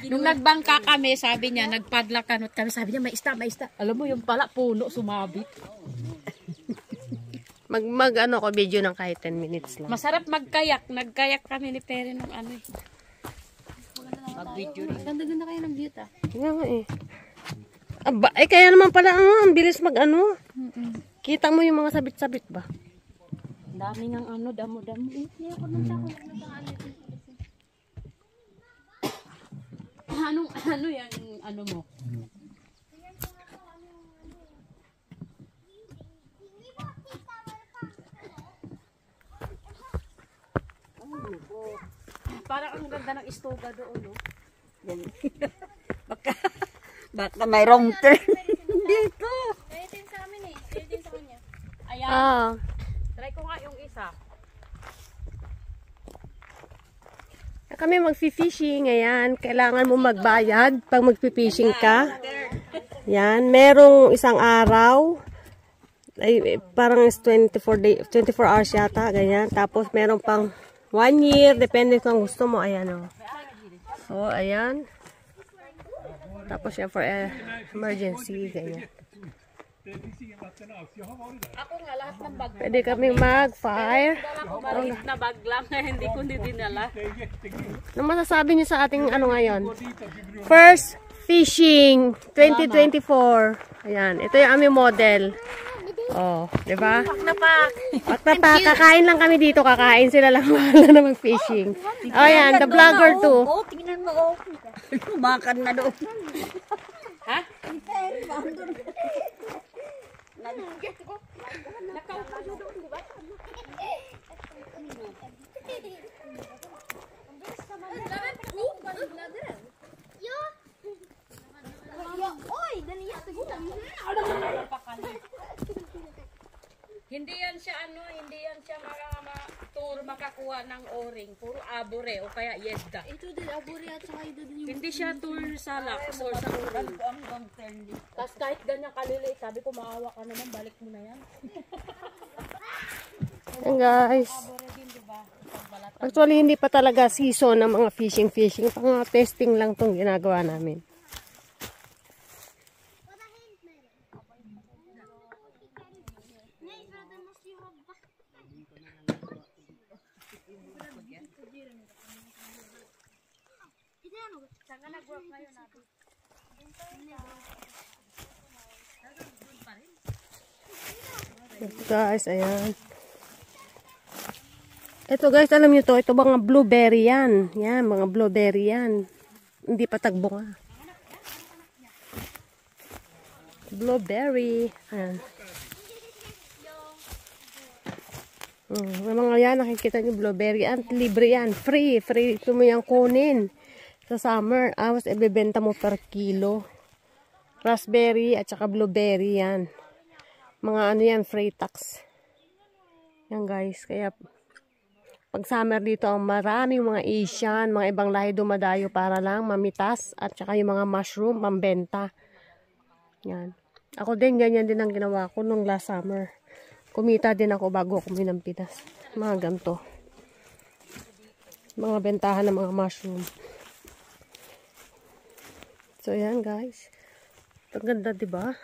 Nung nagbangka kami, sabi niya, nagpadlakanot kami, sabi niya, may ista. Alam mo, yung pala, puno, sumabit. Ano ko video ng kahit 10 minutes lang. Masarap magkayak. Nagkayak kami ni Perry nung ano eh. Mag-video rin. Ganda-ganda kayo ng view ta. Kaya nga eh. Aba, kaya naman pala, ang bilis mag-ano. Kita mo yung mga sabit-sabit ba? Dami ng ano, damo-damo. Ano yan, ano mo? Parang ang ganda ng istoga doon, no? Baka may wrong turn dito. Pwede sa amin eh. Pwede sa kanya. Ayan. Try ko nga yung isa. Kami magfi-fishing, ayan. Kailangan mo magbayad pag magfi-fishing ka. Yan, merong isang araw. Ay, parang 24 hours yata, ganyan. Tapos meron pang 1 year, depende kung gusto mo. Ayan, o. So, ayan. Tapos yan for emergency, ganyan. Ako nga, lahat ng bag. Pwede kaming mag-fire. Dala ko maliit na bag lang. Hindi ko dinala. Ano masasabi niyo sa ating ano ngayon? First fishing 2024. Ayan, ito yung aming model. Oh, 'di ba? Pak na pak. Kakain lang kami dito, kakain sila lang wala na mag-fishing. Oh, ayan, the vlogger too. Oh, tingnan mo oh. Makan na doon. Ha? Hindi yan siya makakuha ng o-ring, puro abore o kaya yesda. Ito din abore at saka ito din yung hindi siya tour sa lax or sa o-ring. Tapos kahit ganyan kaliliit, sabi ko maawa ka naman, balik mo na yan. Ayan guys. Actually hindi pa talaga season ng mga fishing. Pang testing lang tong ginagawa namin. Guys, ayan. Ito guys, alam nyo to, ito mga blueberry yan. Yan, mga blueberry yan. Hindi pa tagbunga. Blueberry. Ayan. May mga yan, nakikita nyo blueberry. Yan, libre yan. Free. Ito mo yung kunin. Sa summer, awas ibebenta mo per kilo. Raspberry at saka blueberry yan. Mga ano yan, free tax. Yan guys, kaya pag summer dito, maraming mga Asian, mga ibang lahi dumadayo para lang mamitas at saka yung mga mushroom, pambenta. Yan. Ako din, ganyan din ang ginawa ko nung last summer. Kumita din ako bago ako minampitas. Mga ganito. Mga bentahan ng mga mushroom. So, yan guys. Ang ganda, diba?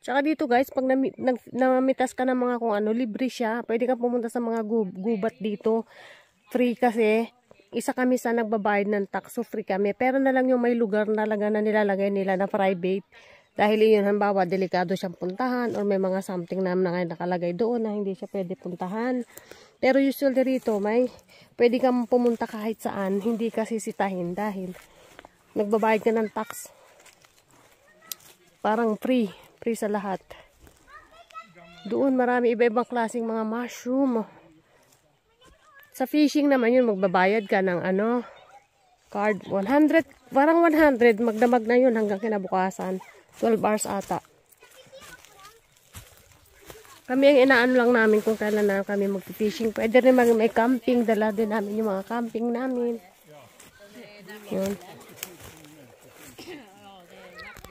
Tsaka dito guys, pag namitas ka ng mga kung ano, libre siya. Pwede ka pumunta sa mga gubat dito. Free kasi. Isa kami sa nagbabayad ng tax, so free kami. Pero na lang yung may lugar na nilalagay nila na private. Dahil yun, halimbawa, delikado siyang puntahan or may mga something na nakalagay doon na hindi siya pwede puntahan. Pero usually rito, pwede kang pumunta kahit saan, hindi ka sisitahin dahil nagbabayad ka ng tax. Parang free sa lahat. Doon marami iba-ibang klaseng mga mushroom. Sa fishing naman yun, magbabayad ka ng card 100, parang 100, magdamag na yun hanggang kinabukasan. 12 hours ata. Kami ang inaano lang namin kung kailan na kami mag-fishing. Pwede rin may camping, dala din namin yung mga camping namin. Yun.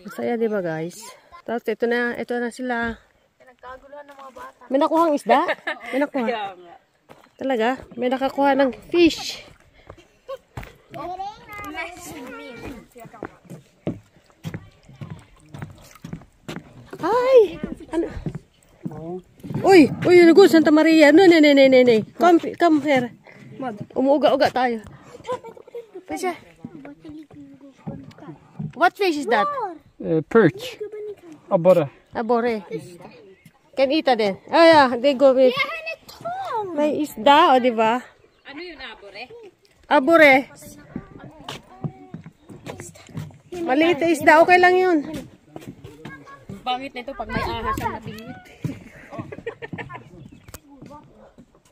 Masaya diba guys? Tapos ito na sila. Nagkaguluhan ng mga bata. May nakuhang isda? May nakuha. Talaga? May nakakuha ng fish. Ay! Ano? Uy! Uy! Nago, Santa Maria. No, no, no, no, no, no. Come here. Umuuga-uga tayo. Pasya. What fish is that? Perch. Abborre. Abore. Can eat din. Ah, yeah. They go with... May isda, o, di ba? Ano yun, abore? Abore. Maliit na isda, okay lang yun. Bangit nito pag may ahas ang nabingit.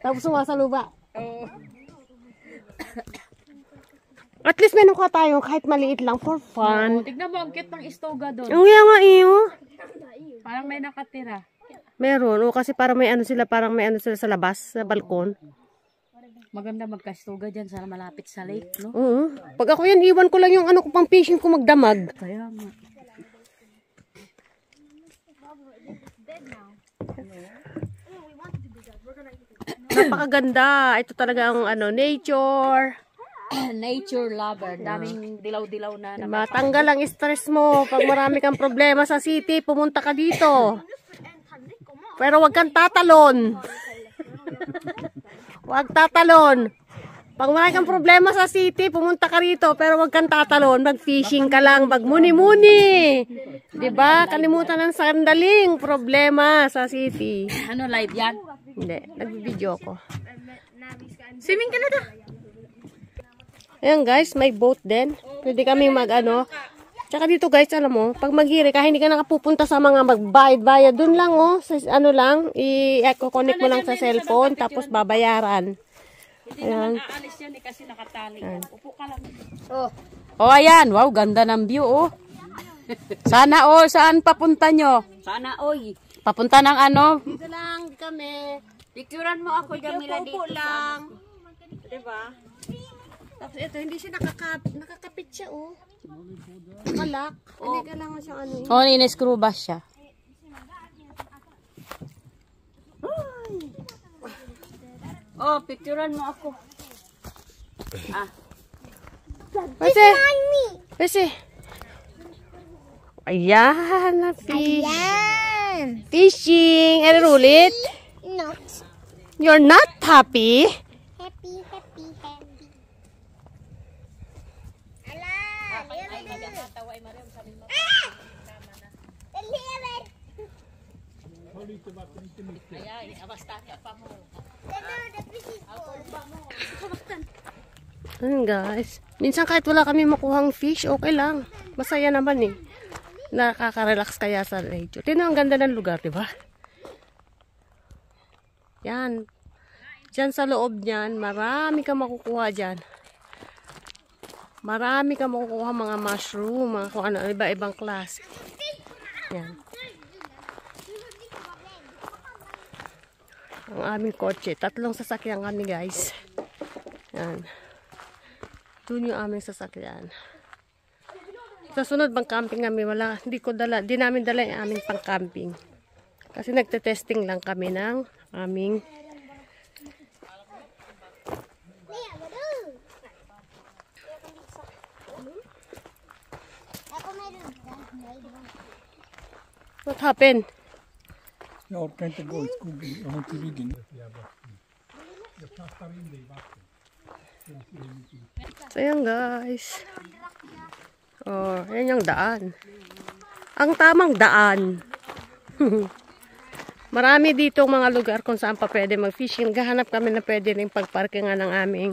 Tapos sumasaluba. Oo. At least may nakuha tayo kahit maliit lang for fun. Tignan mo, ang cute ng istoga doon. Ang nga iyo. Parang may nakatira. Meron. O kasi parang may ano sila sa labas, sa balkon. Maganda magka-istoga dyan sa malapit sa lake, no? Oo. Pag ako yan, iwan ko lang yung ano ko pang fishing ko magdamag. Kaya nga. Napakaganda. Ito talaga ang ano, nature. Nature lover. Daming dilaw-dilaw na. Matanggal ang stress mo. Pag marami kang problema sa city, pumunta ka dito. Pero wag kang tatalon. Wag tatalon. Pag marami kang problema sa city, pumunta ka rito. Pero wag kang tatalon. Mag-fishing ka lang. Magmuni-muni. Diba? Kalimutan ng sandaling problema sa city. Ano, live yan? Hindi. Nagbibideo ko. Swimming ka na to. Ayan guys, may boat din. Pwede kami mag-ano. Tsaka dito guys, alam mo, pag maghiri ka, hindi ka nakapupunta sa mga magbayad-bayad. Doon lang oh, sa ano lang, i-connect mo lang sa cellphone, tapos babayaran. Hindi naman aalis yan eh, kasi nakatali. Upo ka lang. Oh, ayan. Wow, ganda ng view, oh. Sana, oh, saan papunta nyo? Sana, oy. Papunta ng ano? Dito lang kami. Picturean mo ako, Jamila, dito. Lang. Diba? Tapos ito, hindi siya nakakapit siya, oh. Nakalak. Hindi kailangan siyang ano. Oh, in-screw ba siya? Oh, picturean mo ako. Pwede. Ayan, na fish. Ayan. Fishing. Ano ulit? Not You're not happy? happy. Ala, Ayun guys. Minsan kahit wala kami makuhang fish, okay lang. Masaya naman eh. Nakaka-relax kaya sa nature. Tingnan ang ganda ng lugar, di ba? Yan. Diyan sa loob niyan, marami kang makukuha dyan. Marami kang makukuha mga mushroom, mga kung ano, iba-ibang class. Yan. Ang aming kotse. 3 sasakyan kami guys. Yan. Doon yung aming sasakyan. Sa sunod bang camping kami, wala, di namin dala yung aming pang camping. Kasi nagte-testing lang kami ng aming What happened? Jag orkar inte gå i skogen. Jag har inte ryggen. So, ayan guys. Oh, ayan yung daan. Ang tamang daan. Marami dito mga lugar kung saan pa pwede mag-fishing. Gahanap kami na pwede rin pagparkingan ng aming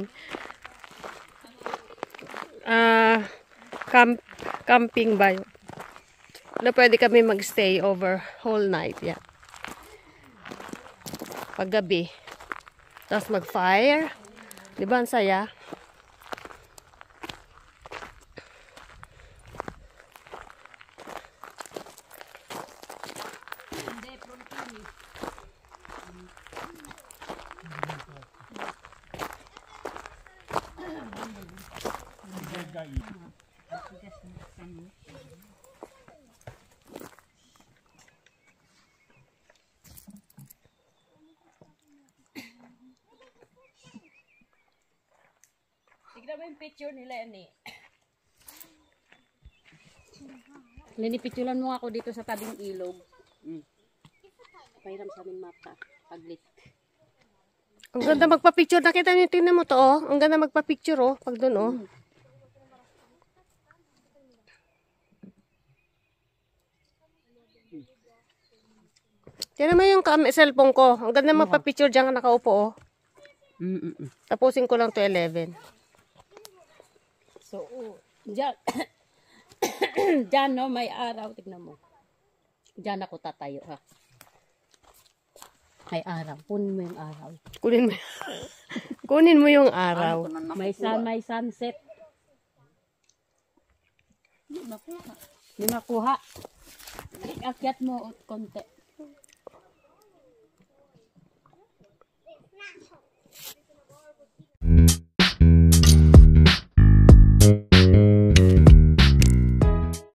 camping ba yun? Na pwede kami magstay over whole night. Yeah. Paggabi. Tapos mag-fire. Diba ang saya? Tignan mo yung picture ni Lenny. Lenny, picturean mo ako dito sa tabing ilog. Pahiram sa aming mapa. Paglit. Ang ganda magpa-picture. Nakita niyo, tingnan mo to, oh. Ang ganda magpa-picture, oh. Pag doon, oh. Tingnan mo yung cellphone ko. Ang ganda magpa-picture dyan ka nakaupo, oh. Tapusin ko lang to 11. So, dyan, dyan, no, may araw. Tignan mo. Dyan ako tatayo, ha. May araw. Kunin mo yung araw. Kunin mo yung araw. May sunset. Hindi makuha. Akyat mo konti.